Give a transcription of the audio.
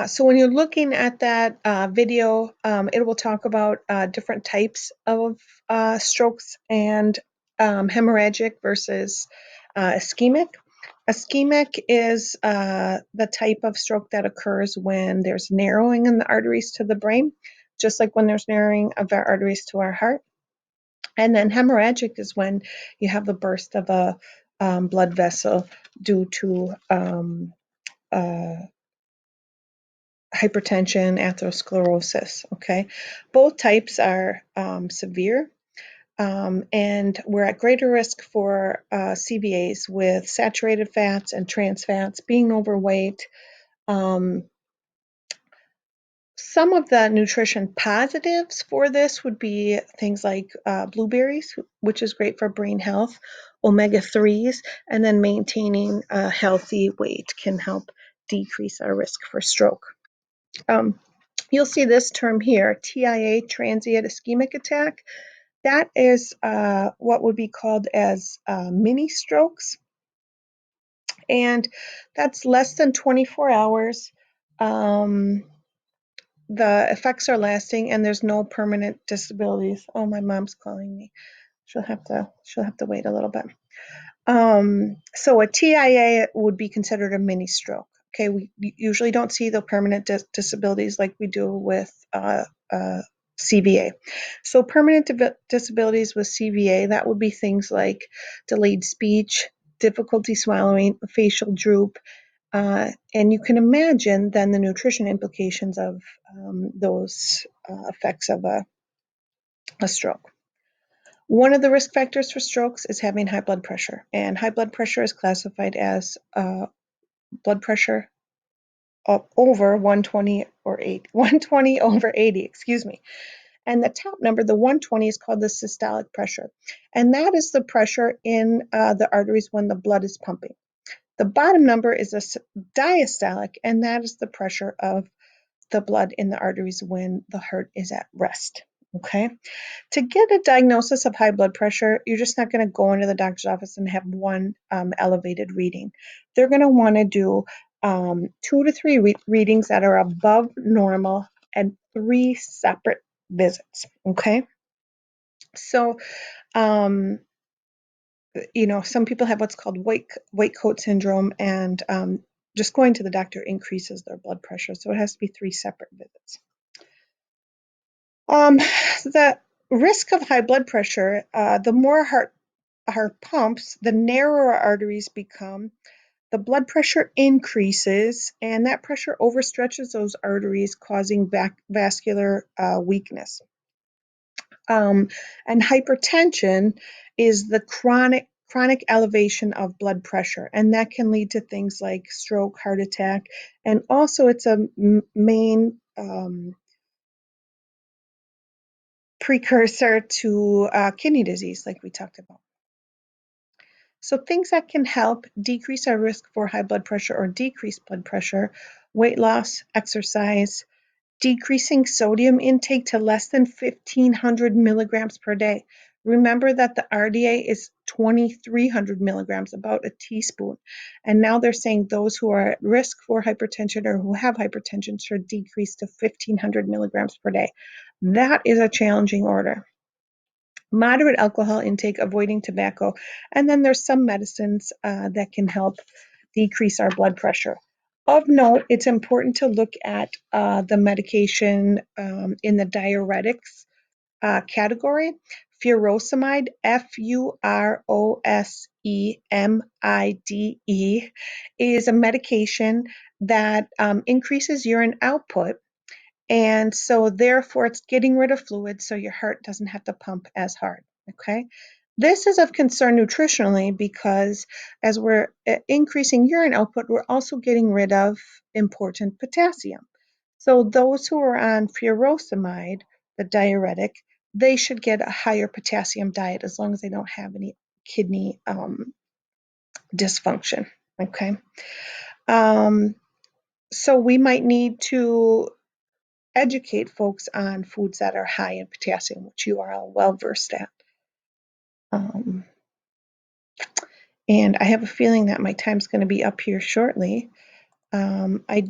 So when you're looking at that video, it will talk about different types of strokes and hemorrhagic versus ischemic. Ischemic is the type of stroke that occurs when there's narrowing in the arteries to the brain, just like when there's narrowing of our arteries to our heart. And then hemorrhagic is when you have the burst of a blood vessel due to hypertension, atherosclerosis. Okay, both types are severe, and we're at greater risk for CVAs with saturated fats and trans fats, being overweight. Some of the nutrition positives for this would be things like blueberries, which is great for brain health, omega-3s, and then maintaining a healthy weight can help decrease our risk for stroke. You'll see this term here, TIA, transient ischemic attack. That is what would be called as mini strokes. And that's less than 24 hours. The effects are lasting and there's no permanent disabilities. Oh, my mom's calling me. She'll have to wait a little bit. So a TIA would be considered a mini stroke. Okay, we usually don't see the permanent disabilities like we do with CVA. So permanent disabilities with CVA, that would be things like delayed speech, difficulty swallowing, facial droop, and you can imagine then the nutrition implications of those effects of a stroke. One of the risk factors for strokes is having high blood pressure, and high blood pressure is classified as blood pressure over 120 or 120 over 80, excuse me. And the top number, the 120, is called the systolic pressure, and that is the pressure in the arteries when the blood is pumping. The bottom number is a diastolic, and that is the pressure of the blood in the arteries when the heart is at rest. Okay, to get a diagnosis of high blood pressure, you're just not going to go into the doctor's office and have one elevated reading. They're going to want to do 2 to 3 readings that are above normal and 3 separate visits. Okay, so some people have what's called white coat syndrome, and just going to the doctor increases their blood pressure, so it has to be 3 separate visits. The risk of high blood pressure, the more heart pumps, the narrower arteries become, the blood pressure increases, and that pressure overstretches those arteries, causing vascular weakness. And hypertension is the chronic elevation of blood pressure, and that can lead to things like stroke, heart attack, and also it's a main precursor to kidney disease, like we talked about. So things that can help decrease our risk for high blood pressure or decrease blood pressure: weight loss, exercise, decreasing sodium intake to less than 1,500 milligrams per day. Remember that the RDA is 2,300 milligrams, about a teaspoon. And now they're saying those who are at risk for hypertension or who have hypertension should decrease to 1,500 milligrams per day. That is a challenging order. Moderate alcohol intake, avoiding tobacco, and then there's some medicines that can help decrease our blood pressure. Of note, it's important to look at the medication in the diuretics category. Furosemide, Furosemide, is a medication that increases urine output, and so therefore it's getting rid of fluid so your heart doesn't have to pump as hard. Okay, this is of concern nutritionally because as we're increasing urine output, we're also getting rid of important potassium. So those who are on furosemide, the diuretic, they should get a higher potassium diet as long as they don't have any kidney dysfunction. Okay, so we might need to educate folks on foods that are high in potassium, which you are all well versed at. And I have a feeling that my time's going to be up here shortly. I